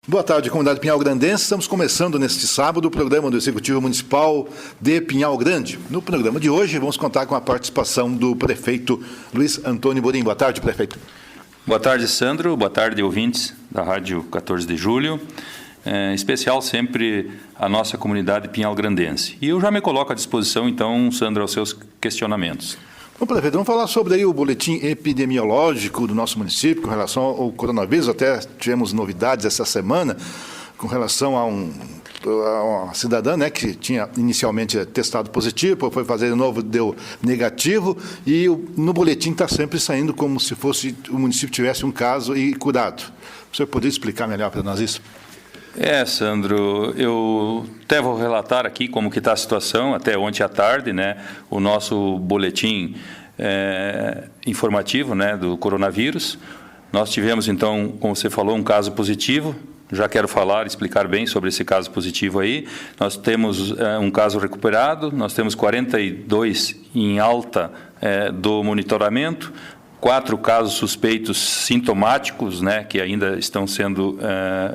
Boa tarde, comunidade pinhal-grandense. Estamos começando neste sábado o programa do Executivo Municipal de Pinhal Grande. No programa de hoje, vamos contar com a participação do prefeito Luiz Antônio Borim. Boa tarde, prefeito. Boa tarde, Sandro. Boa tarde, ouvintes da Rádio 14 de Julho. Em especial sempre a nossa comunidade pinhal-grandense. E eu já me coloco à disposição, então, Sandro, aos seus questionamentos. Bom, prefeito, vamos falar sobre aí o boletim epidemiológico do nosso município com relação ao coronavírus. Até tivemos novidades essa semana com relação a uma cidadã, né, que tinha inicialmente testado positivo, foi fazer de novo, deu negativo, e no boletim está sempre saindo como se fosse o município tivesse um caso e curado. O senhor poderia explicar melhor para nós isso? Sandro, eu até vou relatar aqui como que está a situação até ontem à tarde, né? O nosso boletim informativo, né, do coronavírus. Nós tivemos, então, como você falou, um caso positivo. Já quero explicar bem sobre esse caso positivo aí. Nós temos um caso recuperado, nós temos 42 em alta do monitoramento, 4 casos suspeitos sintomáticos, né, que ainda estão sendo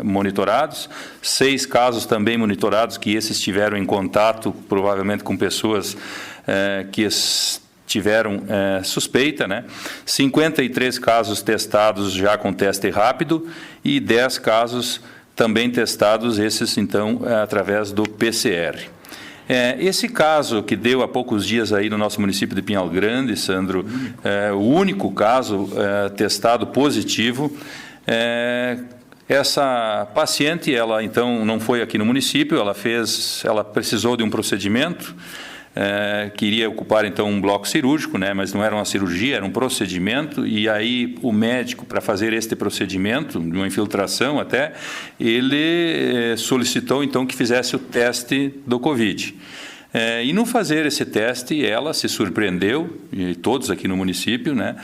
monitorados, 6 casos também monitorados, que esses estiveram em contato, provavelmente com pessoas que tiveram suspeita, né? 53 casos testados já com teste rápido e 10 casos também testados, esses então através do PCR. Esse caso que deu há poucos dias aí no nosso município de Pinhal Grande, Sandro, o único caso testado positivo. Essa paciente, ela então não foi aqui no município, ela precisou de um procedimento, queria ocupar então um bloco cirúrgico, né, mas não era uma cirurgia, era um procedimento, e aí o médico, para fazer este procedimento, de uma infiltração até, ele solicitou então que fizesse o teste do Covid. E no fazer esse teste, ela se surpreendeu, e todos aqui no município, né,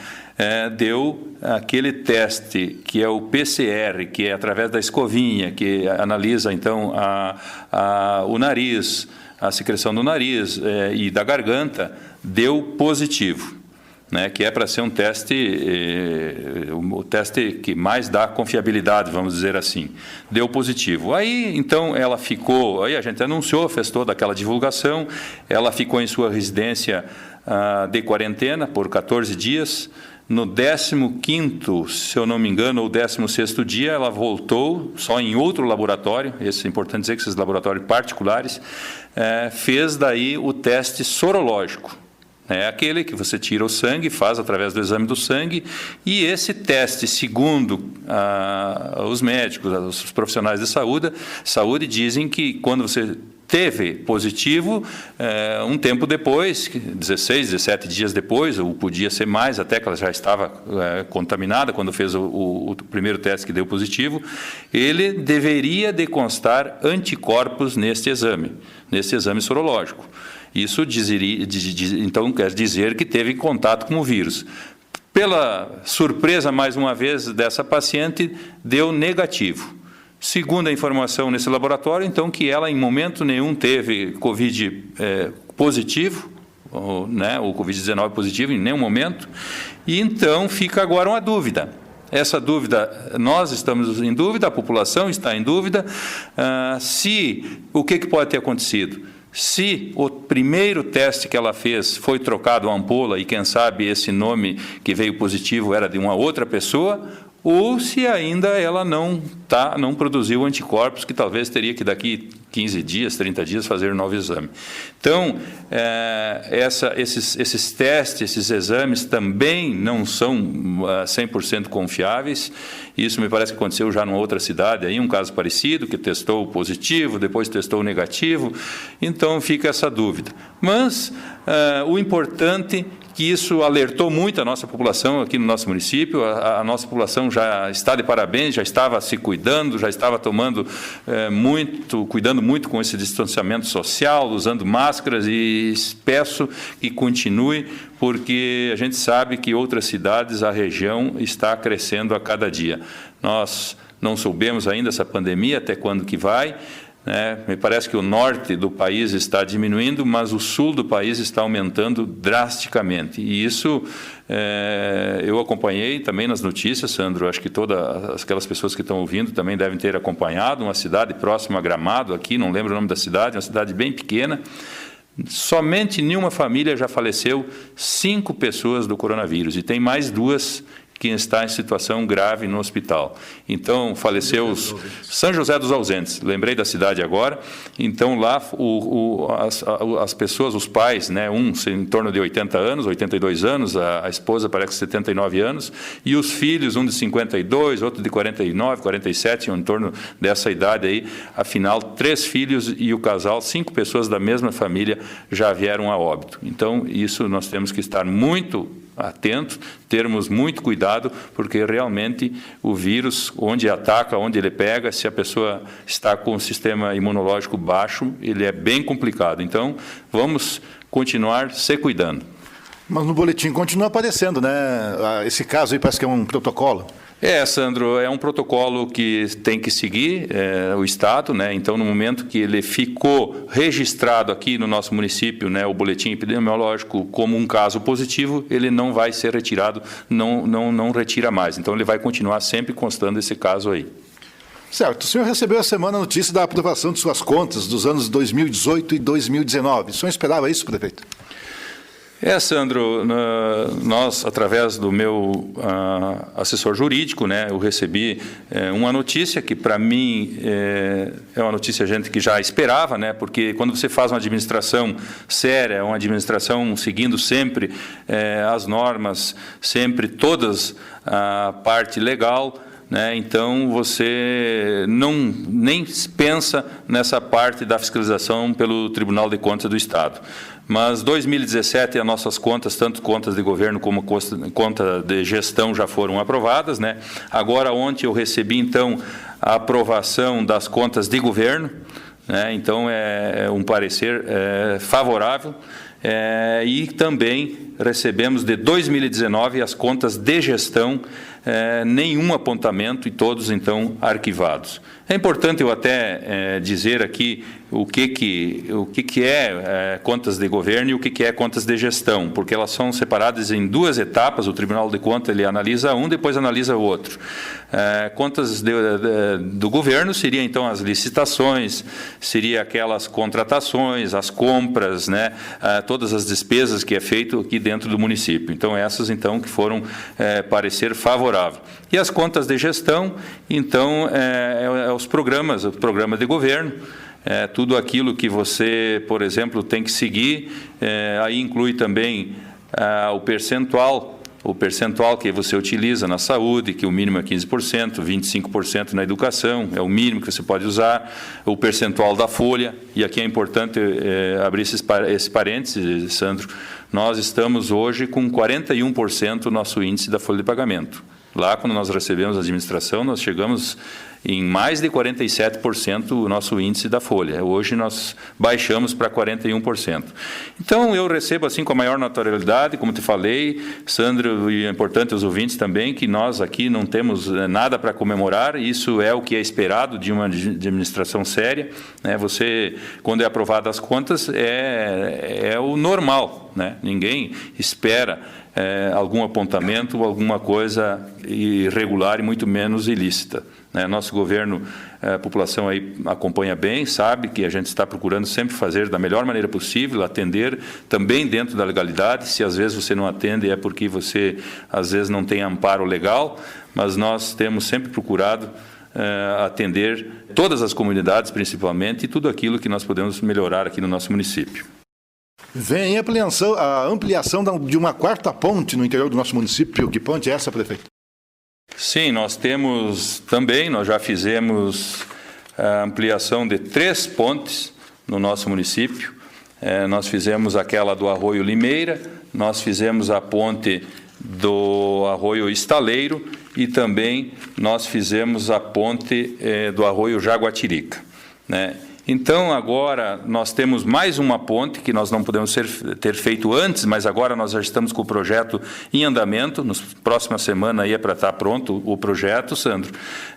deu aquele teste que é o PCR, que é através da escovinha, que analisa então o nariz, a secreção do nariz e da garganta, deu positivo, né, que é para ser um teste, o teste que mais dá confiabilidade, vamos dizer assim. Deu positivo. Aí, então, ela ficou, aí a gente anunciou, fez toda aquela divulgação, ela ficou em sua residência de quarentena por 14 dias, no 15º, se eu não me engano, ou 16º dia, ela voltou, só em outro laboratório, é importante dizer que esses laboratórios particulares, fez daí o teste sorológico. É aquele que você tira o sangue, faz através do exame do sangue, e esse teste, segundo os médicos, os profissionais de saúde dizem que quando você teve positivo, um tempo depois, 16, 17 dias depois, ou podia ser mais, até que ela já estava contaminada, quando fez o primeiro teste que deu positivo, ele deveria de constar anticorpos neste exame sorológico. Isso então quer dizer que teve contato com o vírus. Pela surpresa, mais uma vez, dessa paciente, deu negativo. Segundo a informação nesse laboratório, então, que ela em momento nenhum teve Covid positivo, né, o Covid-19 positivo em nenhum momento, e então fica agora uma dúvida. Essa dúvida, nós estamos em dúvida, a população está em dúvida, o que pode ter acontecido? Se o primeiro teste que ela fez foi trocado a ampola e, quem sabe, esse nome que veio positivo era de uma outra pessoa, ou se ainda ela não produziu anticorpos, que talvez teria que daqui 15 dias, 30 dias, fazer um novo exame. Então, esses testes, esses exames também não são 100% confiáveis. Isso me parece que aconteceu já numa outra cidade, aí, um caso parecido, que testou positivo, depois testou negativo. Então, fica essa dúvida. Mas o importante que isso alertou muito a nossa população aqui no nosso município. A nossa população já está de parabéns, já estava se cuidando, já estava cuidando muito com esse distanciamento social, usando máscaras, e peço que continue, porque a gente sabe que outras cidades, a região está crescendo a cada dia. Nós não soubemos ainda essa pandemia, até quando que vai. Me parece que o norte do país está diminuindo, mas o sul do país está aumentando drasticamente. E isso eu acompanhei também nas notícias, Sandro. Acho que todas aquelas pessoas que estão ouvindo também devem ter acompanhado. Uma cidade próxima a Gramado, aqui, não lembro o nome da cidade, uma cidade bem pequena. Somente em uma família já faleceu 5 pessoas do coronavírus e tem mais 2 que está em situação grave no hospital. Então, faleceu São José dos Ausentes, lembrei da cidade agora. Então, lá, as pessoas, os pais, uns em torno de 80 anos, 82 anos, a esposa parece 79 anos, e os filhos, um de 52, outro de 49, 47, em torno dessa idade aí. Afinal, 3 filhos e o casal, 5 pessoas da mesma família já vieram a óbito. Então, isso nós temos que estar muito atentos, termos muito cuidado, porque realmente o vírus, onde ataca, onde ele pega, se a pessoa está com o sistema imunológico baixo, ele é bem complicado. Então, vamos continuar se cuidando. Mas no boletim continua aparecendo, né? Esse caso aí parece que é um protocolo. Sandro, é um protocolo que tem que seguir o Estado, Então, no momento que ele ficou registrado aqui no nosso município, o boletim epidemiológico como um caso positivo, ele não vai ser retirado, não retira mais. Então, ele vai continuar sempre constando esse caso aí. Certo. O senhor recebeu essa semana a notícia da aprovação de suas contas dos anos 2018 e 2019. O senhor esperava isso, prefeito? Sandro, nós, através do meu assessor jurídico, eu recebi uma notícia que, para mim, é uma notícia gente que já esperava, porque quando você faz uma administração séria, uma administração seguindo sempre as normas, sempre todas a parte legal, então, você nem pensa nessa parte da fiscalização pelo Tribunal de Contas do Estado. Mas 2017 as nossas contas, tanto contas de governo como conta de gestão, já foram aprovadas. Agora, ontem eu recebi, então, a aprovação das contas de governo. Então, é um parecer favorável. E também recebemos de 2019 as contas de gestão, nenhum apontamento e todos, então, arquivados. É importante eu até dizer aqui o que é contas de governo e o que é contas de gestão, porque elas são separadas em 2 etapas. O Tribunal de Contas ele analisa um, depois analisa o outro. Contas do governo seria, então, as licitações, seria aquelas contratações, as compras, todas as despesas que é feito aqui dentro do município. Então, essas, então, que foram parecer favorável. E as contas de gestão, então, os programas, o programa de governo, tudo aquilo que você, por exemplo, tem que seguir, aí inclui também o percentual que você utiliza na saúde, que o mínimo é 15%, 25% na educação, é o mínimo que você pode usar, o percentual da folha, e aqui é importante abrir esse parênteses, Sandro, nós estamos hoje com 41% o nosso índice da folha de pagamento. Lá, quando nós recebemos a administração, nós chegamos em mais de 47% o nosso índice da folha. Hoje nós baixamos para 41%. Então, eu recebo assim com a maior naturalidade, como te falei, Sandro, e é importante os ouvintes também, que nós aqui não temos nada para comemorar, isso é o que é esperado de uma administração séria. Você, quando é aprovada as contas, é o normal, Ninguém espera algum apontamento ou alguma coisa irregular e muito menos ilícita. Nosso governo, a população aí acompanha bem, sabe que a gente está procurando sempre fazer da melhor maneira possível, atender também dentro da legalidade. Se às vezes você não atende é porque você às vezes não tem amparo legal, mas nós temos sempre procurado atender todas as comunidades principalmente e tudo aquilo que nós podemos melhorar aqui no nosso município. Vem a ampliação de uma 4ª ponte no interior do nosso município. Que ponte é essa, prefeito? Sim, nós já fizemos a ampliação de 3 pontes no nosso município. Nós fizemos aquela do Arroio Limeira, nós fizemos a ponte do Arroio Estaleiro e também nós fizemos a ponte do Arroio Jaguatirica. Então, agora, nós temos mais uma ponte que nós não podemos ter feito antes, mas agora nós já estamos com o projeto em andamento. Na próxima semana aí é para estar pronto o projeto, Sandro.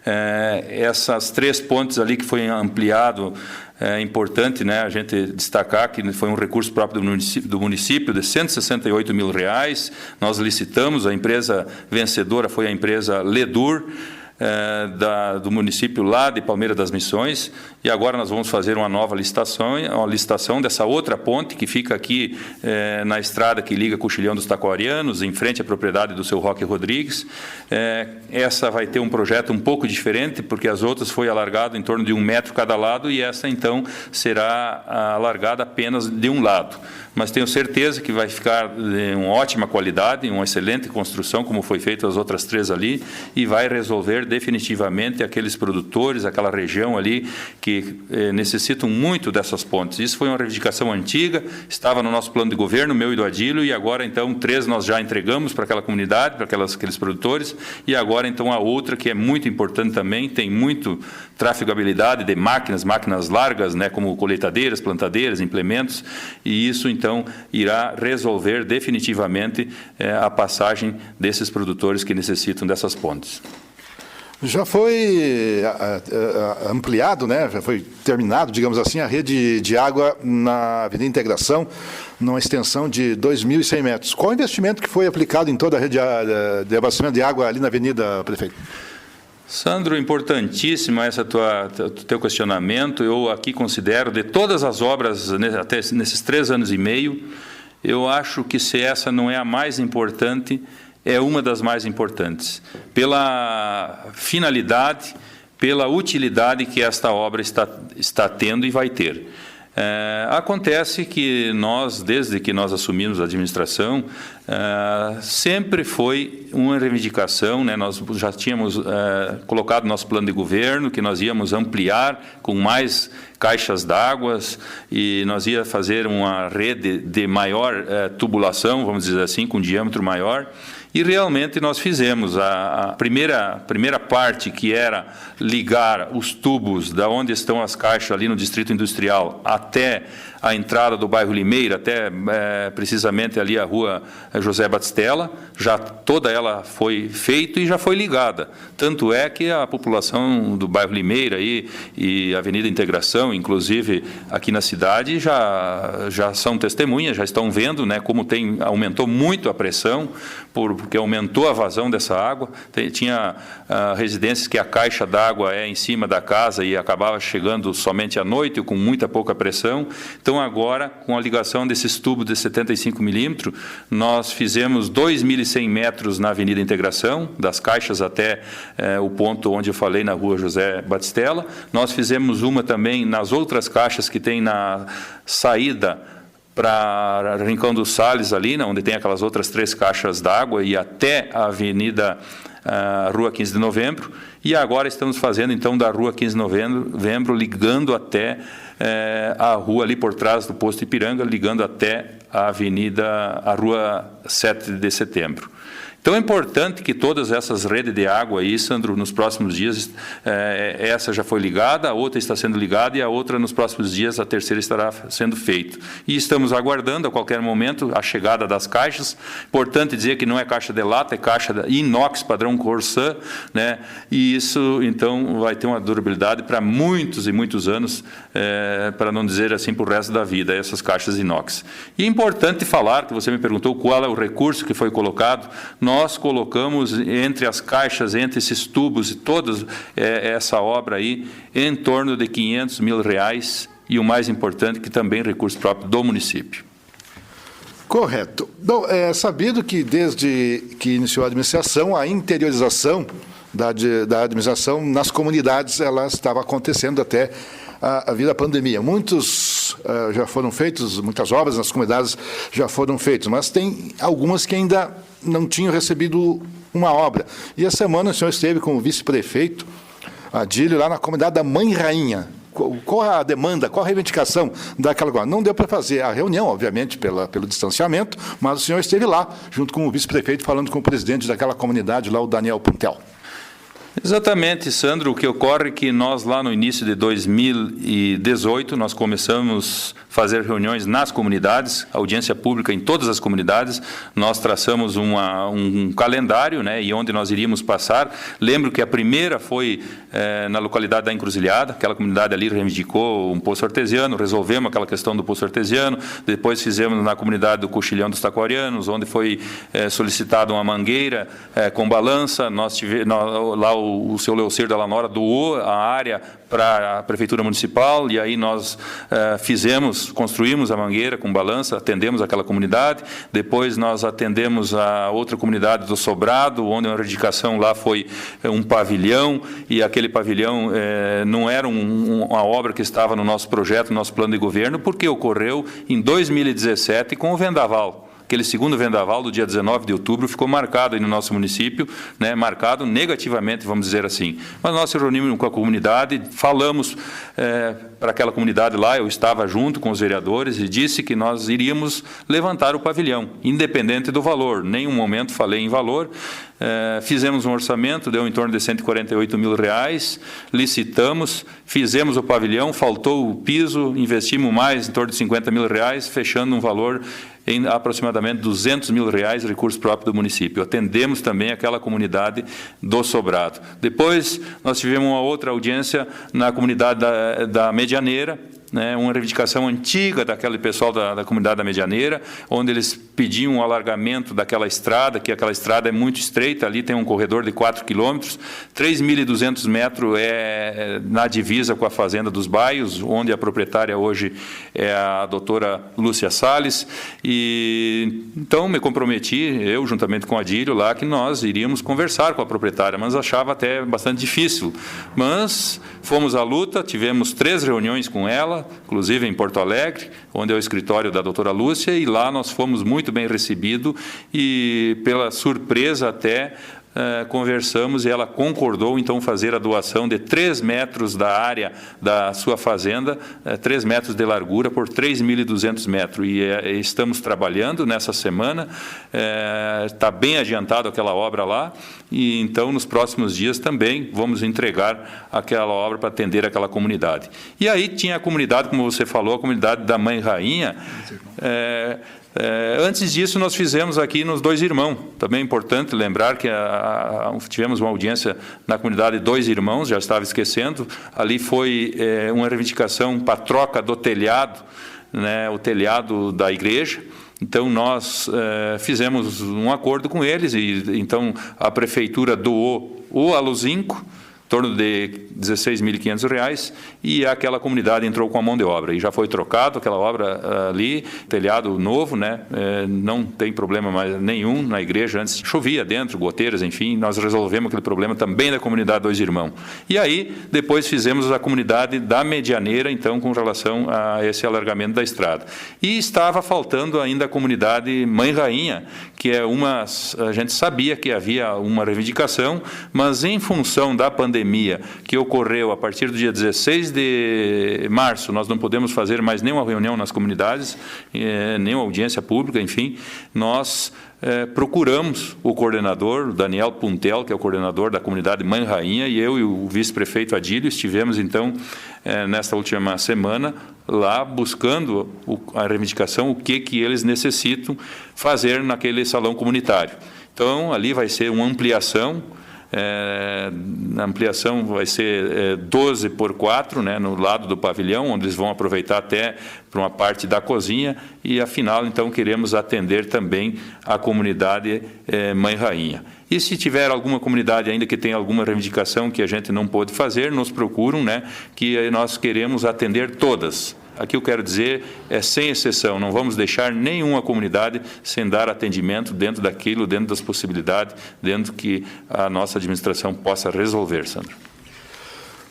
Essas 3 pontes ali que foi ampliado, é importante, né, a gente destacar que foi um recurso próprio do município de R$168 mil. Nós licitamos, a empresa vencedora foi a empresa Ledur, do município lá de Palmeira das Missões, e agora nós vamos fazer uma nova licitação dessa outra ponte que fica aqui na estrada que liga Coxilhão dos Taquarianos, em frente à propriedade do seu Roque Rodrigues. Essa vai ter um projeto um pouco diferente, porque as outras foi alargado em torno de 1 metro cada lado, e essa então será alargada apenas de um lado. Mas tenho certeza que vai ficar de uma ótima qualidade, uma excelente construção, como foi feito as outras 3 ali, e vai resolver definitivamente aqueles produtores, aquela região ali que necessitam muito dessas pontes. Isso foi uma reivindicação antiga, estava no nosso plano de governo, meu e do Adílio, e agora então 3 nós já entregamos para aquela comunidade, para aqueles produtores, e agora então a outra que é muito importante também, tem muito trafegabilidade de máquinas largas, né, como colheitadeiras, plantadeiras, implementos, e isso então irá resolver definitivamente a passagem desses produtores que necessitam dessas pontes. Já foi ampliado, né? Já foi terminado, digamos assim, a rede de água na Avenida Integração, numa extensão de 2.100 metros. Qual o investimento que foi aplicado em toda a rede de abastecimento de água ali na avenida, prefeito? Sandro, importantíssimo teu questionamento. Eu aqui considero, de todas as obras, até nesses 3 anos e meio, eu acho que se essa não é a mais importante, é uma das mais importantes, pela finalidade, pela utilidade que esta obra está tendo e vai ter. Acontece que nós, desde que nós assumimos a administração, sempre foi uma reivindicação, né? Nós já tínhamos colocado no nosso plano de governo que nós íamos ampliar com mais caixas d'água e nós ia fazer uma rede de maior tubulação, vamos dizer assim, com diâmetro maior. E realmente nós fizemos a primeira parte, que era ligar os tubos da onde estão as caixas ali no Distrito Industrial até a entrada do bairro Limeira, até precisamente ali a rua José Batistella. Já toda ela foi feita e já foi ligada. Tanto é que a população do bairro Limeira e Avenida Integração, inclusive aqui na cidade, já são testemunhas, já estão vendo, né, como aumentou muito a pressão, porque aumentou a vazão dessa água. Tinha residências que a caixa d'água é em cima da casa e acabava chegando somente à noite, com muita pouca pressão. Então, agora, com a ligação desses tubos de 75 milímetros, nós fizemos 2.100 metros na Avenida Integração, das caixas até o ponto onde eu falei, na rua José Batistella. Nós fizemos uma também nas outras caixas que tem na saída para Rincão dos Sales, ali, onde tem aquelas outras 3 caixas d'água, e até a Avenida Rua 15 de Novembro. E agora estamos fazendo, então, da Rua 15 de Novembro, ligando até a rua ali por trás do posto Ipiranga, ligando até a Rua 7 de Setembro. Então, é importante que todas essas redes de água aí, Sandro, nos próximos dias, essa já foi ligada, a outra está sendo ligada e a outra, nos próximos dias, a terceira estará sendo feita. E estamos aguardando, a qualquer momento, a chegada das caixas. Importante dizer que não é caixa de lata, é caixa de inox, padrão Corsã, né? E isso, então, vai ter uma durabilidade para muitos e muitos anos, para não dizer assim, para o resto da vida, essas caixas inox. E é importante falar, que você me perguntou qual é o recurso que foi colocado. Nós colocamos entre as caixas, entre esses tubos e toda essa obra aí, em torno de R$500 mil, e o mais importante, que também é recurso próprio do município. Correto. Bom, é sabido que desde que iniciou a administração, a interiorização da administração nas comunidades, ela estava acontecendo até a vir a pandemia. Muitos já foram feitos, muitas obras nas comunidades já foram feitas, mas tem algumas que ainda não tinham recebido uma obra. E a semana o senhor esteve com o vice-prefeito Adílio lá na comunidade da Mãe Rainha. Qual a demanda, qual a reivindicação daquela agora? Não deu para fazer a reunião, obviamente, pelo distanciamento, mas o senhor esteve lá, junto com o vice-prefeito, falando com o presidente daquela comunidade lá, o Daniel Puntel. Exatamente, Sandro. O que ocorre é que nós, lá no início de 2018, nós começamos a fazer reuniões nas comunidades, audiência pública em todas as comunidades. Nós traçamos um calendário, né, e onde nós iríamos passar. Lembro que a primeira foi na localidade da Encruzilhada, aquela comunidade ali reivindicou um poço artesiano, resolvemos aquela questão do poço artesiano. Depois fizemos na comunidade do Coxilhão dos Taquarianos, onde foi solicitada uma mangueira com balança. Nós tivemos lá o seu Leocir da Lanora doou a área para a Prefeitura Municipal, e aí nós construímos a mangueira com balança, atendemos aquela comunidade. Depois nós atendemos a outra comunidade do Sobrado, onde a erradicação lá foi um pavilhão, e aquele pavilhão não era uma obra que estava no nosso projeto, no nosso plano de governo, porque ocorreu em 2017 com o vendaval. Aquele segundo vendaval do dia 19 de outubro ficou marcado aí no nosso município, né, marcado negativamente, vamos dizer assim. Mas nós nos reunimos com a comunidade, falamos para aquela comunidade lá, eu estava junto com os vereadores e disse que nós iríamos levantar o pavilhão, independente do valor. Nenhum momento falei em valor. Fizemos um orçamento, deu em torno de R$148 mil, licitamos, fizemos o pavilhão, faltou o piso, investimos mais em torno de R$50 mil, fechando um valor em aproximadamente R$200 mil, recurso próprio do município. Atendemos também aquela comunidade do Sobrado. Depois, nós tivemos uma outra audiência na comunidade da Medianeira, né, uma reivindicação antiga daquele pessoal da comunidade da Medianeira, onde eles pediam um alargamento daquela estrada, que aquela estrada é muito estreita, ali tem um corredor de 4 quilômetros, 3.200 metros na divisa com a Fazenda dos Baios, onde a proprietária hoje é a doutora Lúcia Salles, e então me comprometi, eu juntamente com a Adílio lá, que nós iríamos conversar com a proprietária, mas achava até bastante difícil. Mas fomos à luta, tivemos 3 reuniões com ela, inclusive em Porto Alegre, onde é o escritório da doutora Lúcia, e lá nós fomos muito bem recebidos e, pela surpresa até, conversamos e ela concordou, então, fazer a doação de 3 metros da área da sua fazenda, 3 metros de largura por 3.200 metros. E estamos trabalhando nessa semana, está bem adiantado aquela obra lá, e então, nos próximos dias também vamos entregar aquela obra para atender aquela comunidade. E aí tinha a comunidade, como você falou, a comunidade da Mãe Rainha. Antes disso, nós fizemos aqui nos Dois Irmãos. Também é importante lembrar que tivemos uma audiência na comunidade Dois Irmãos, já estava esquecendo. Ali foi uma reivindicação para a troca do telhado, né, o telhado da igreja. Então, nós fizemos um acordo com eles, e então a prefeitura doou o aluzinco, em torno de R$16.500, e aquela comunidade entrou com a mão de obra. E já foi trocado aquela obra ali, telhado novo, né? Não tem problema mais nenhum na igreja. Antes chovia dentro, goteiras, enfim, nós resolvemos aquele problema também da comunidade Dois Irmãos. E aí, depois fizemos a comunidade da Medianeira, então, com relação a esse alargamento da estrada. E estava faltando ainda a comunidade Mãe Rainha, que é a gente sabia que havia uma reivindicação, mas em função da pandemia que ocorreu a partir do dia 16 de março, nós não podemos fazer mais nenhuma reunião nas comunidades, nenhuma audiência pública, enfim, nós procuramos o coordenador, o Daniel Puntel, que é o coordenador da comunidade Mãe Rainha, e eu e o vice-prefeito Adílio estivemos, então, nesta última semana, lá buscando a reivindicação, o que eles necessitam fazer naquele salão comunitário. Então, ali vai ser uma ampliação. A ampliação vai ser 12 por 4, né, no lado do pavilhão, onde eles vão aproveitar até para uma parte da cozinha, e afinal, então, queremos atender também a comunidade Mãe Rainha. E se tiver alguma comunidade ainda que tenha alguma reivindicação que a gente não pôde fazer, nos procuram, né, que nós queremos atender todas. Aqui eu quero dizer, sem exceção, não vamos deixar nenhuma comunidade sem dar atendimento dentro daquilo, dentro das possibilidades, dentro que a nossa administração possa resolver, Sandro.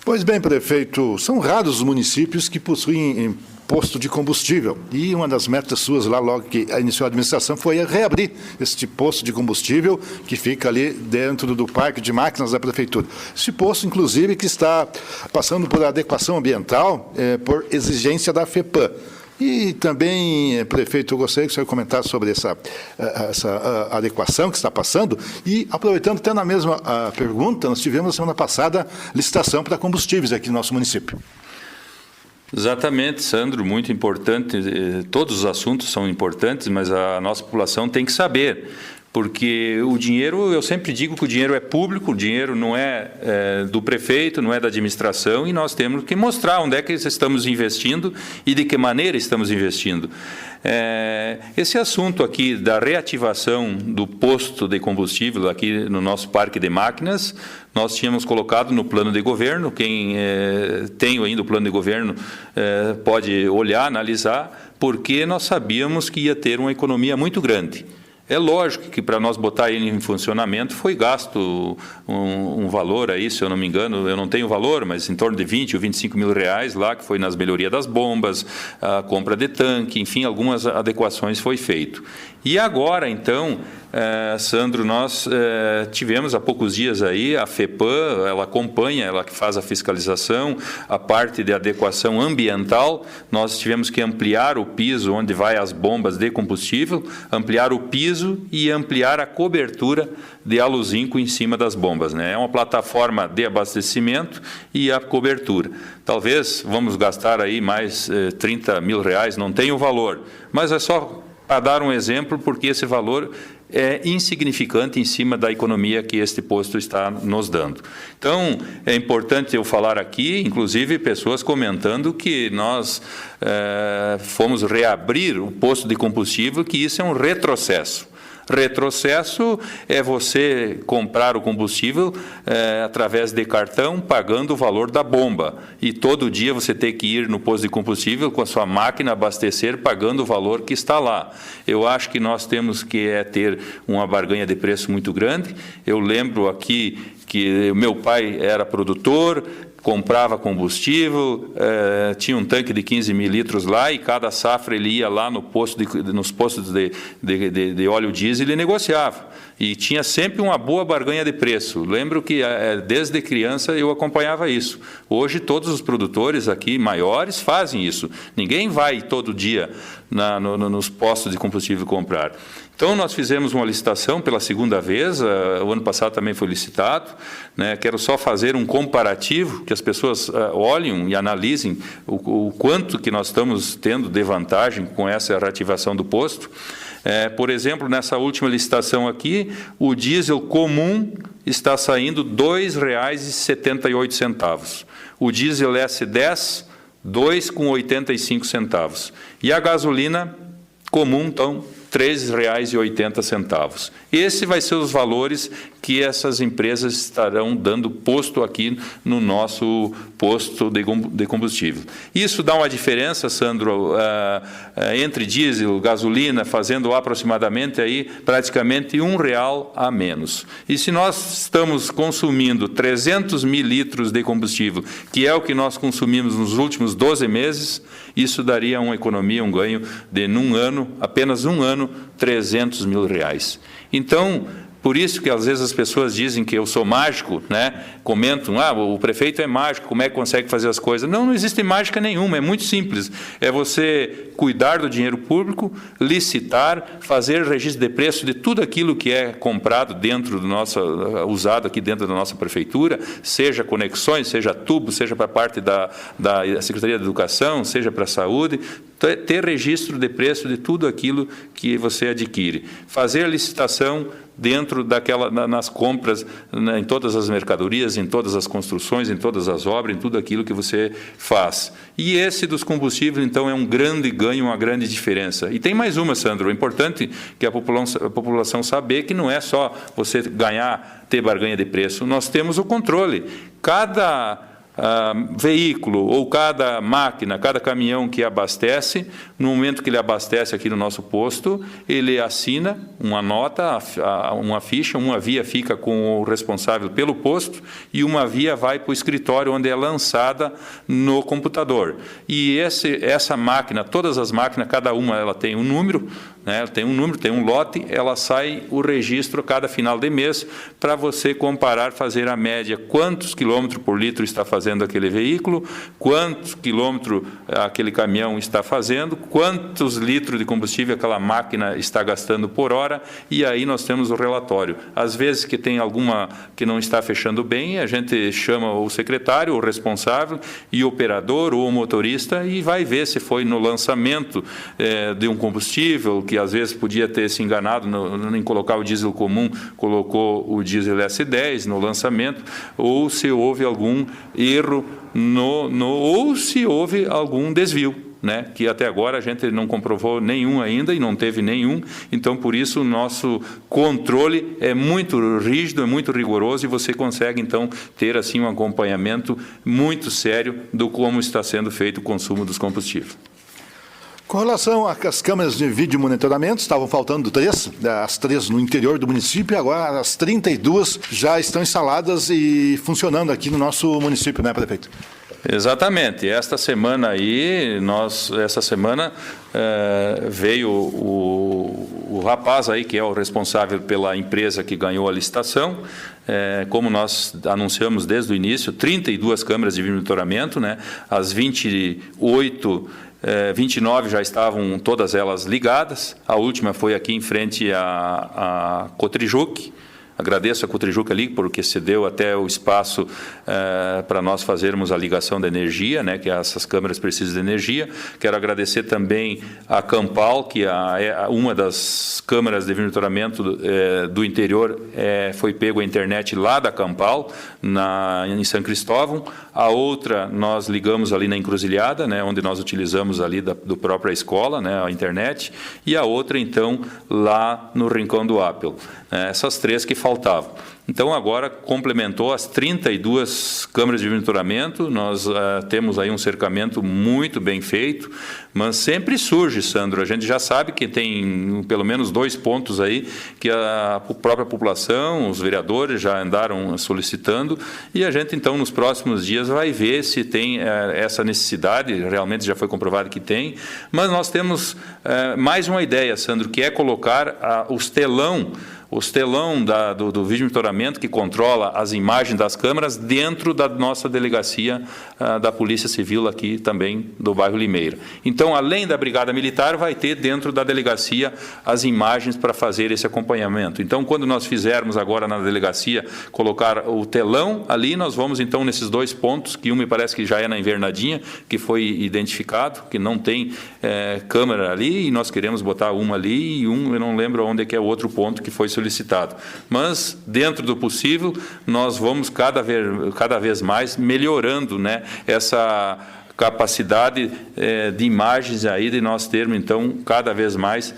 Pois bem, prefeito, são raros os municípios que possuem posto de combustível. E uma das metas suas, lá logo que iniciou a administração, foi reabrir este posto de combustível que fica ali dentro do parque de máquinas da prefeitura. Esse posto, inclusive, que está passando por adequação ambiental por exigência da FEPAM. E também, prefeito, eu gostaria que o senhor comentasse sobre essa adequação que está passando. E, aproveitando até na mesma pergunta, nós tivemos na semana passada licitação para combustíveis aqui no nosso município. Exatamente, Sandro, muito importante. Todos os assuntos são importantes, mas a nossa população tem que saber. Porque o dinheiro, eu sempre digo que o dinheiro é público, o dinheiro não é do prefeito, não é da administração, e nós temos que mostrar onde é que estamos investindo e de que maneira estamos investindo. Esse assunto aqui da reativação do posto de combustível aqui no nosso parque de máquinas, nós tínhamos colocado no plano de governo. Quem tem ainda o plano de governo pode olhar, analisar, porque nós sabíamos que ia ter uma economia muito grande. É lógico que para nós botar ele em funcionamento foi gasto um valor aí, se eu não me engano, eu não tenho valor, mas em torno de 20 ou 25 mil reais lá, que foi nas melhorias das bombas, a compra de tanque, enfim, algumas adequações foi feito. E agora, então, Sandro, nós tivemos há poucos dias aí a FEPAM, ela acompanha, ela que faz a fiscalização, a parte de adequação ambiental. Nós tivemos que ampliar o piso onde vai as bombas de combustível, ampliar o piso e ampliar a cobertura de aluzinco em cima das bombas, né? É uma plataforma de abastecimento e a cobertura. Talvez vamos gastar aí mais 30 mil reais, não tem o valor, mas é só para dar um exemplo, porque esse valor é insignificante em cima da economia que este posto está nos dando. Então, é importante eu falar aqui, inclusive pessoas comentando que nós fomos reabrir o posto de combustível, que isso é um retrocesso. Retrocesso é você comprar o combustível através de cartão, pagando o valor da bomba. E todo dia você tem que ir no posto de combustível com a sua máquina, abastecer, pagando o valor que está lá. Eu acho que nós temos que ter uma barganha de preço muito grande. Eu lembro aqui que meu pai era produtor, comprava combustível, tinha um tanque de 15 mil litros lá, e cada safra ele ia lá nos postos de óleo diesel e negociava. E tinha sempre uma boa barganha de preço. Lembro que desde criança eu acompanhava isso. Hoje todos os produtores aqui maiores fazem isso. Ninguém vai todo dia nos postos de combustível comprar. Então, nós fizemos uma licitação pela segunda vez, o ano passado também foi licitado, né? Quero só fazer um comparativo, que as pessoas olhem e analisem o quanto que nós estamos tendo de vantagem com essa reativação do posto. Por exemplo, nessa última licitação aqui, o diesel comum está saindo R$ 2,78. O diesel S10, R$ 2,85. E a gasolina comum, então, R$ 3,80. Esse vai ser os valores que essas empresas estarão dando posto aqui no nosso posto de combustível. Isso dá uma diferença, Sandro, entre diesel, gasolina, fazendo aproximadamente aí praticamente R$1 a menos. E se nós estamos consumindo 300 mil litros de combustível, que é o que nós consumimos nos últimos 12 meses, isso daria uma economia, um ganho de, num ano, apenas um ano, 300 mil reais. Então, por isso que às vezes as pessoas dizem que eu sou mágico, né? Comentam, o prefeito é mágico, como é que consegue fazer as coisas? Não, não existe mágica nenhuma, é muito simples. É você cuidar do dinheiro público, licitar, fazer registro de preço de tudo aquilo que é comprado dentro do nosso, usado aqui dentro da nossa prefeitura, seja conexões, seja tubo, seja para a parte da Secretaria de Educação, seja para a saúde, ter registro de preço de tudo aquilo que você adquire. Fazer a licitação dentro nas compras, em todas as mercadorias, em todas as construções, em todas as obras, em tudo aquilo que você faz. E esse dos combustíveis, então, é um grande ganho, uma grande diferença. E tem mais uma, Sandro, é importante que a população saber que não é só você ter barganha de preço, nós temos o controle. Cada veículo ou cada máquina, cada caminhão que abastece, no momento que ele abastece aqui no nosso posto, ele assina uma nota, uma ficha, uma via fica com o responsável pelo posto e uma via vai para o escritório onde é lançada no computador. E essa máquina, todas as máquinas, cada uma ela tem um número, né? Ela tem um número, tem um lote, ela sai o registro a cada final de mês para você comparar, fazer a média, quantos quilômetros por litro está fazendo fazendo aquele veículo, quantos quilômetros aquele caminhão está fazendo, quantos litros de combustível aquela máquina está gastando por hora, e aí nós temos o relatório. Às vezes que tem alguma que não está fechando bem, a gente chama o secretário, o responsável, e o operador ou o motorista, e vai ver se foi no lançamento de um combustível, que às vezes podia ter se enganado em colocar o diesel comum, colocou o diesel S10 no lançamento, ou se houve algum erro ou se houve algum desvio, né, que até agora a gente não comprovou nenhum ainda e não teve nenhum, então por isso o nosso controle é muito rígido, é muito rigoroso, e você consegue então ter assim um acompanhamento muito sério do como está sendo feito o consumo dos combustíveis. Com relação às câmeras de vídeo monitoramento, estavam faltando 3, as 3 no interior do município, e agora as 32 já estão instaladas e funcionando aqui no nosso município, né, prefeito? Exatamente. Esta semana aí, veio o rapaz aí, que é o responsável pela empresa que ganhou a licitação, como nós anunciamos desde o início, 32 câmeras de vídeo monitoramento, né, as 29 já estavam todas elas ligadas, a última foi aqui em frente à Cotrijuc. Agradeço a Cotrijuc ali, porque cedeu até o espaço para nós fazermos a ligação da energia, né, que essas câmeras precisam de energia. Quero agradecer também a Campal, que uma das câmeras de monitoramento do interior foi pego a internet lá da Campal, em São Cristóvão. A outra nós ligamos ali na Encruzilhada, né, onde nós utilizamos ali do própria escola, né, a internet, e a outra então lá no Rincão do Apple. Essas 3 que faltavam. Então, agora complementou as 32 câmeras de monitoramento, nós temos aí um cercamento muito bem feito, mas sempre surge, Sandro, a gente já sabe que tem pelo menos 2 pontos aí que a própria população, os vereadores já andaram solicitando, e a gente então nos próximos dias vai ver se tem essa necessidade, realmente já foi comprovado que tem, mas nós temos mais uma ideia, Sandro, que é colocar os telão do vídeo monitoramento que controla as imagens das câmeras dentro da nossa delegacia da Polícia Civil aqui também do bairro Limeira. Então, além da Brigada Militar, vai ter dentro da delegacia as imagens para fazer esse acompanhamento. Então, quando nós fizermos agora na delegacia, colocar o telão ali, nós vamos então nesses 2 pontos, que um me parece que já é na Invernadinha, que foi identificado, que não tem câmera ali, e nós queremos botar uma ali, e eu não lembro onde é que é o outro ponto que foi solicitado. Mas, dentro do possível, nós vamos cada vez mais melhorando, né, essa capacidade de imagens aí, de nós termos, então, cada vez mais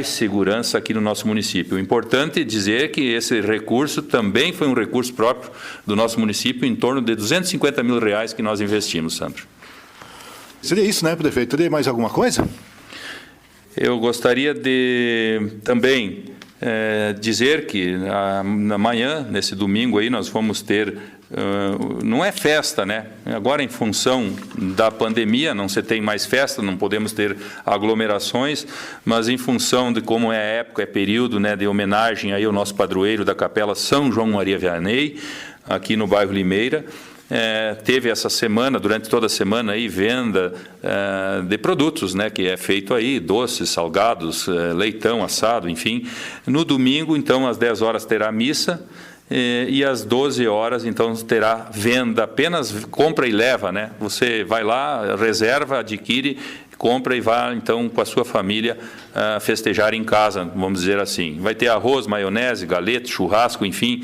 segurança aqui no nosso município. O importante é dizer que esse recurso também foi um recurso próprio do nosso município, em torno de R$250 mil que nós investimos, Sandro. Seria isso, né, prefeito? Teria mais alguma coisa? Eu gostaria de também dizer que amanhã, nesse domingo aí, nós vamos ter, não é festa, né? Agora, em função da pandemia, não se tem mais festa, não podemos ter aglomerações, mas em função de como é época, é período, né, de homenagem aí ao nosso padroeiro da Capela São João Maria Vianney, aqui no bairro Limeira. Teve essa semana, durante toda a semana, aí, venda de produtos, né, que é feito aí, doces, salgados, leitão, assado, enfim. No domingo, então, às 10 horas terá missa, e às 12 horas, então, terá venda, apenas compra e leva, né? Você vai lá, reserva, adquire, compra e vai, então, com a sua família festejar em casa, vamos dizer assim. Vai ter arroz, maionese, galeta, churrasco, enfim,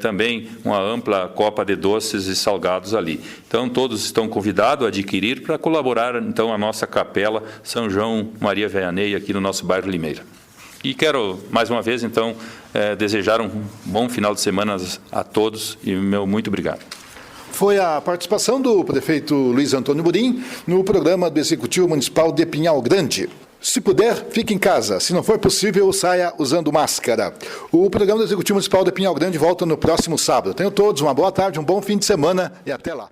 também uma ampla copa de doces e salgados ali. Então, todos estão convidados a adquirir para colaborar, então, a nossa capela São João Maria Vianney aqui no nosso bairro Limeira. E quero, mais uma vez, então, desejar um bom final de semana a todos e meu muito obrigado. Foi a participação do prefeito Luiz Antônio Burim no programa do Executivo Municipal de Pinhal Grande. Se puder, fique em casa. Se não for possível, saia usando máscara. O programa do Executivo Municipal de Pinhal Grande volta no próximo sábado. Tenham todos uma boa tarde, um bom fim de semana e até lá.